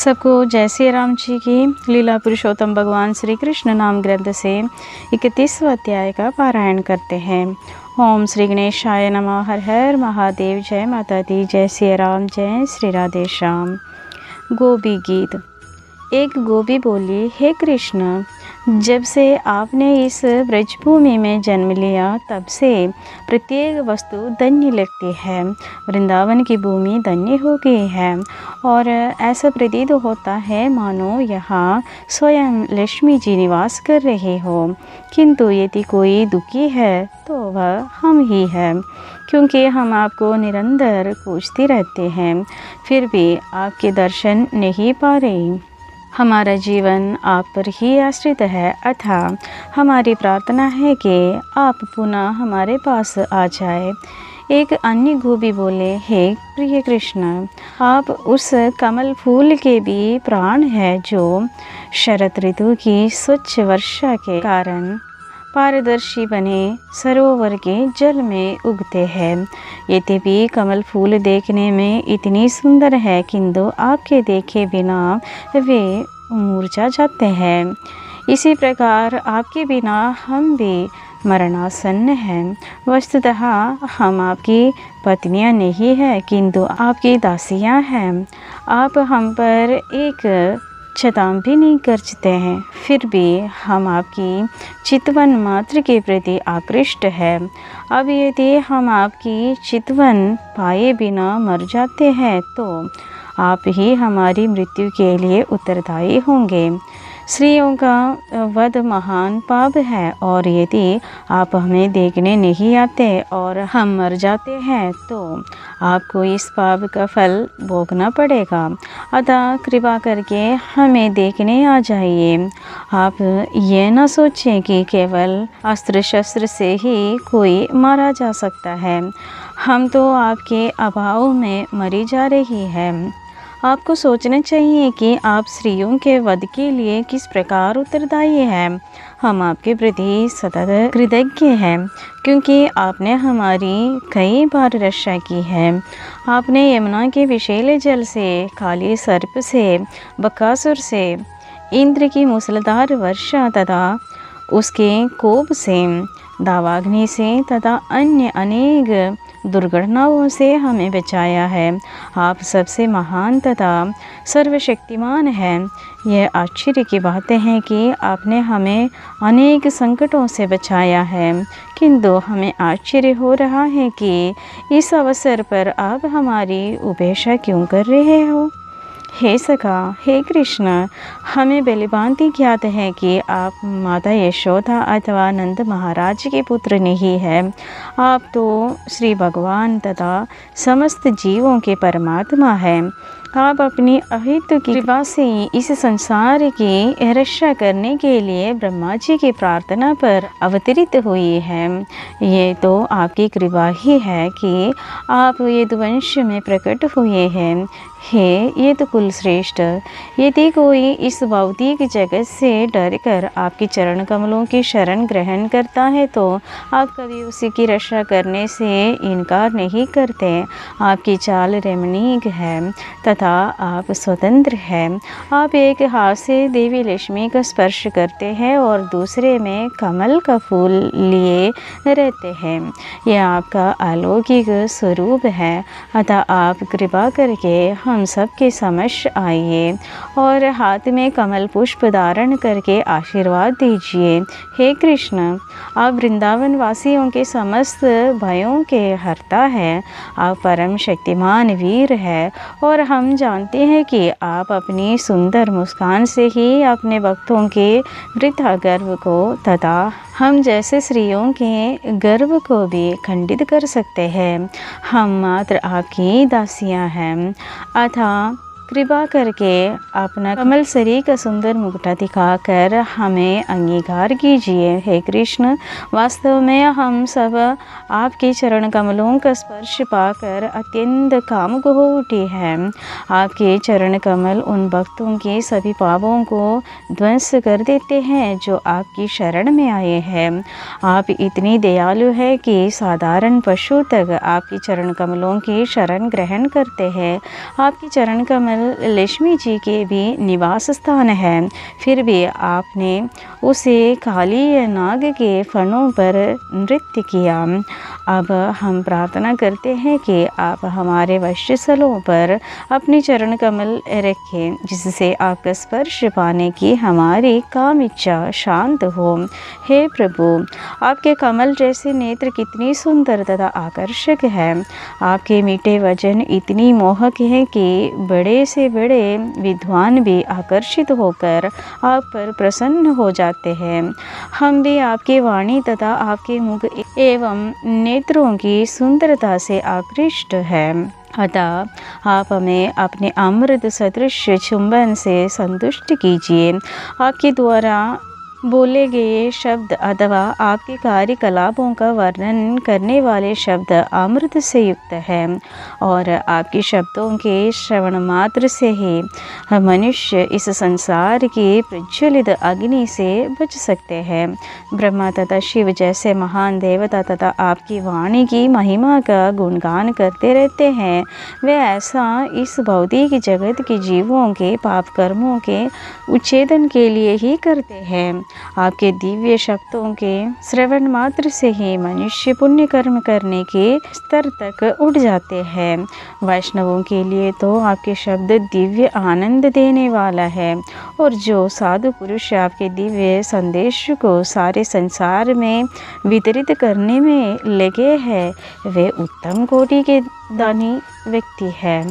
सबको जय श्री राम जी की। लीला पुरुषोत्तम भगवान श्री कृष्ण नाम ग्रंथ से 31वां अध्याय का पारायण करते हैं। ओम श्री गणेशाय नमः। हर हर महादेव। जय माता दी। जय श्री राम। जय श्री राधे श्याम। गोपी गीत। एक गोपी बोली, हे कृष्ण, जब से आपने इस ब्रजभूमि में जन्म लिया तब से प्रत्येक वस्तु धन्य लगती है। वृंदावन की भूमि धन्य हो गई है और ऐसा प्रतीत होता है मानो यहाँ स्वयं लक्ष्मी जी निवास कर रहे हो। किंतु यदि कोई दुखी है तो वह हम ही हैं, क्योंकि हम आपको निरंतर पूजते रहते हैं, फिर भी आपके दर्शन नहीं पा रहे। हमारा जीवन आप पर ही आश्रित है, अतः हमारी प्रार्थना है कि आप पुनः हमारे पास आ जाए। एक अन्य गोपी बोले, हे प्रिय कृष्ण, आप उस कमल फूल के भी प्राण है जो शरद ऋतु की स्वच्छ वर्षा के कारण पारदर्शी बने सरोवर के जल में उगते हैं। यद्यपि कमल फूल देखने में इतनी सुंदर है, किंतु आपके देखे बिना वे मुरझा जाते हैं। इसी प्रकार आपके बिना हम भी मरणासन्न हैं। वस्तुतः हम आपकी पत्नियां नहीं हैं, किंतु आपकी दासियां हैं। आप हम पर एक क्षताम भी नहीं करते हैं, फिर भी हम आपकी चितवन मात्र के प्रति आकृष्ट है। अब यदि हम आपकी चितवन पाए बिना मर जाते हैं तो आप ही हमारी मृत्यु के लिए उत्तरदायी होंगे। स्त्रियों का वध महान पाप है, और यदि आप हमें देखने नहीं आते और हम मर जाते हैं तो आपको इस पाप का फल भोगना पड़ेगा। अतः कृपा करके हमें देखने आ जाइए। आप ये न सोचें कि केवल अस्त्र शस्त्र से ही कोई मारा जा सकता है। हम तो आपके अभाव में मरी जा रही हैं। आपको सोचना चाहिए कि आप स्त्रियों के वध के लिए किस प्रकार उत्तरदायी हैं। हम आपके प्रति सतत कृतज्ञ हैं, क्योंकि आपने हमारी कई बार रक्षा की है। आपने यमुना के विषैले जल से, काली सर्प से, बकासुर से, इंद्र की मूसलाधार वर्षा तथा उसके कोप से, दावाग्नि से तथा अन्य अनेक दुर्घटनाओं से हमें बचाया है। आप सबसे महान तथा सर्वशक्तिमान हैं। यह आश्चर्य की बातें हैं कि आपने हमें अनेक संकटों से बचाया है, किंतु हमें आश्चर्य हो रहा है कि इस अवसर पर आप हमारी उपेक्षा क्यों कर रहे हो। हे सखा, हे कृष्ण, हमें भलीभांति ज्ञात है कि आप माता यशोदा अथवा नंद महाराज के पुत्र नहीं हैं। आप तो श्री भगवान तथा समस्त जीवों के परमात्मा हैं। आप अपनी अहित की कृपा से इस संसार की रक्षा करने के लिए ब्रह्मा जी की प्रार्थना पर अवतरित हुई हैं। ये तो आपकी कृपा ही है कि आप यदुवंश में प्रकट हुए हैं। हे ये तो कुल श्रेष्ठ, यदि कोई इस भौतिक जगत से डरकर आपके चरण कमलों की शरण ग्रहण करता है तो आप कभी उसी की रक्षा करने से इनकार नहीं करते। आपकी चाल रमणीक है तथा आप स्वतंत्र हैं। आप एक हाथ से देवी लक्ष्मी का स्पर्श करते हैं और दूसरे में कमल का फूल लिए रहते हैं। यह आपका अलौकिक स्वरूप है। अतः आप कृपा करके हम सब के समक्ष आइए और हाथ में कमल पुष्प धारण करके आशीर्वाद दीजिए। हे कृष्ण, आप वृंदावन वासियों के समस्त भयों के हरता है। आप परम शक्तिमान वीर है, और हम जानते हैं कि आप अपनी सुंदर मुस्कान से ही अपने भक्तों के वृथा गर्व को तथा हम जैसे स्त्रियों के गर्व को भी खंडित कर सकते हैं। हम मात्र आपकी दासियां हैं। अतः कृपा करके अपना कमल सरी का सुंदर मुकुटा दिखाकर हमें अंगीकार कीजिए। हे कृष्ण, वास्तव में हम सब आपके चरण कमलों का स्पर्श पाकर अत्यंत कामुक हो उठे हैं। आपके चरण कमल उन भक्तों के सभी पापों को ध्वंस कर देते हैं जो आपकी शरण में आए हैं। आप इतनी दयालु है कि साधारण पशु तक आपके चरण कमलों की शरण ग्रहण करते हैं। आपके चरण कमल कमल लक्ष्मी जी के भी निवास स्थान है, फिर भी आपने उसे काली नाग के फनों पर नृत्य किया। अब हम प्रार्थना करते हैं कि आप हमारे वक्षस्थलों पर अपनी चरण कमल रखें, जिससे आपका स्पर्श पाने की हमारी काम इच्छा शांत हो। हे प्रभु, आपके कमल जैसे नेत्र कितनी सुंदर तथा आकर्षक है। आपके मीठे वचन इतनी मोहक हैं कि बड़े से बड़े विद्वान भी आकर्षित होकर आप पर प्रसन्न हो जाते हैं। हम भी आपकी वाणी तथा आपके मुख एवं नेत्रों की सुंदरता से आकृष्ट हैं। अतः आप हमें अपने अमृत सदृश चुंबन से संतुष्ट कीजिए। आपके द्वारा बोले गए शब्द अथवा आपके कार्यकलापों का वर्णन करने वाले शब्द अमृत से युक्त है, और आपके शब्दों के श्रवण मात्र से ही मनुष्य इस संसार की प्रज्वलित अग्नि से बच सकते हैं। ब्रह्मा तथा शिव जैसे महान देवता तथा आपकी वाणी की महिमा का गुणगान करते रहते हैं, वे ऐसा इस भौतिक जगत के जीवों के पाप कर्मों के उच्छेदन के लिए ही करते हैं। आपके दिव्य शब्दों के श्रवण मात्र से ही मनुष्य पुण्य कर्म करने के स्तर तक उठ जाते हैं। वैष्णवों के लिए तो आपके शब्द दिव्य आनंद देने वाला है, और जो साधु पुरुष आपके दिव्य संदेश को सारे संसार में वितरित करने में लगे हैं, वे उत्तम कोटि के दानी व्यक्ति है।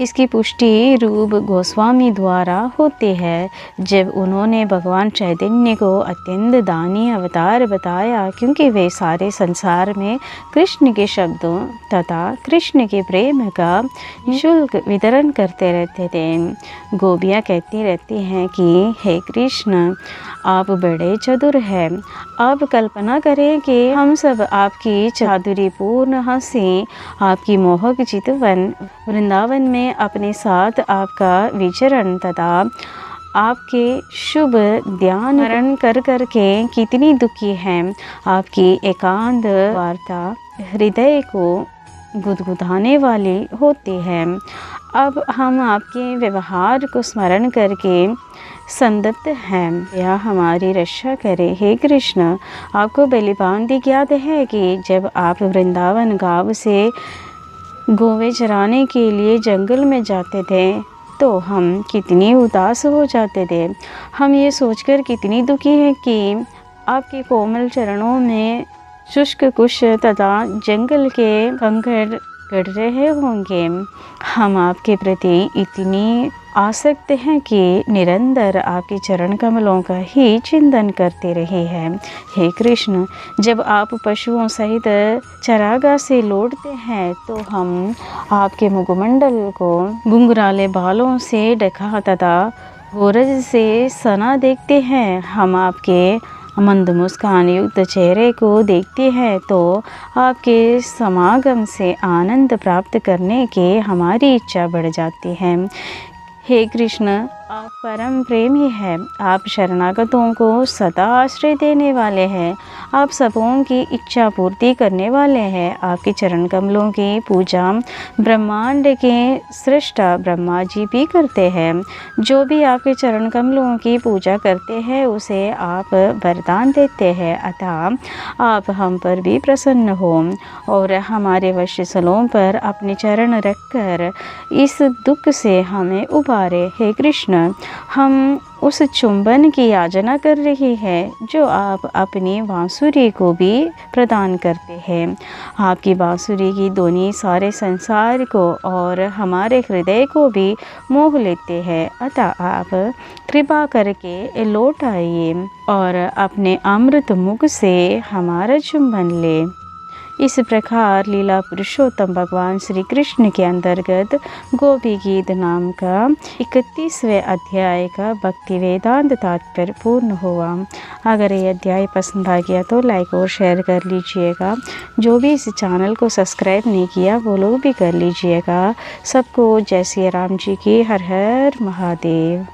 इसकी पुष्टि रूप गोस्वामी द्वारा होती है, जब उन्होंने भगवान चैतन्य को अत्यंत दानी अवतार बताया, क्योंकि वे सारे संसार में कृष्ण के शब्दों तथा कृष्ण के प्रेम का निःशुल्क वितरण करते रहते थे। गोपियाँ कहती रहती हैं कि हे कृष्ण, आप बड़े चतुर हैं। आप कल्पना करें कि हम सब आपकी चातुरीपूर्ण हंसी, आपकी मोहक चितवन वृंदावन में अपने साथ आपका विचरण तथा आपके शुभ ध्यान स्मरण कर करके कितनी दुखी हैं। आपकी एकांत वार्ता हृदय को गुदगुदाने वाली होती है। अब हम आपके व्यवहार को स्मरण करके संतप्त हैं। यह हमारी रक्षा करे। हे कृष्ण, आपको भलीभांति ज्ञात है कि जब आप वृंदावन गांव से गोवे चराने के लिए जंगल में जाते थे तो हम कितनी उदास हो जाते थे। हम ये सोचकर कितनी दुखी हैं कि आपके कोमल चरणों में शुष्क कुश तथा जंगल के कंकड़ गड़ रहे होंगे। हम आपके प्रति इतनी आसक्त हैं कि निरंतर आपके चरण कमलों का ही चिंतन करते रहे हैं। हे कृष्ण, जब आप पशुओं सहित चरागाह से लौटते हैं तो हम आपके मुखमंडल को घुंघराले बालों से ढका तथा गोरज से सना देखते हैं। हम आपके मंद मुस्कान युक्त चेहरे को देखते हैं तो आपके समागम से आनंद प्राप्त करने के हमारी इच्छा बढ़ जाती है। हे कृष्ण, आप परम प्रेमी हैं। आप शरणागतों को सदा आश्रय देने वाले हैं। आप सबों की इच्छा पूर्ति करने वाले हैं। आपके चरण कमलों की पूजा ब्रह्मांड के सृष्टा ब्रह्मा जी भी करते हैं। जो भी आपके चरण कमलों की पूजा करते हैं उसे आप वरदान देते हैं। अतः आप हम पर भी प्रसन्न हो और हमारे वक्षस्थलों पर अपने चरण रखकर इस दुख से हमें उबारे। हे कृष्ण, हम उस चुंबन की याचना कर रही है जो आप अपनी बांसुरी को भी प्रदान करते हैं। आपकी बांसुरी की ध्वनि सारे संसार को और हमारे हृदय को भी मोह लेते हैं। अतः आप कृपा करके लौट आइए और अपने अमृत मुख से हमारा चुंबन ले। इस प्रकार लीला पुरुषोत्तम भगवान श्री कृष्ण के अंतर्गत गोपी गीत नाम का 31वें अध्याय का भक्ति वेदांत तात्पर्य पूर्ण हुआ। अगर ये अध्याय पसंद आ गया तो लाइक और शेयर कर लीजिएगा। जो भी इस चैनल को सब्सक्राइब नहीं किया वो लोग भी कर लीजिएगा। सबको जय श्री राम जी की हर हर महादेव।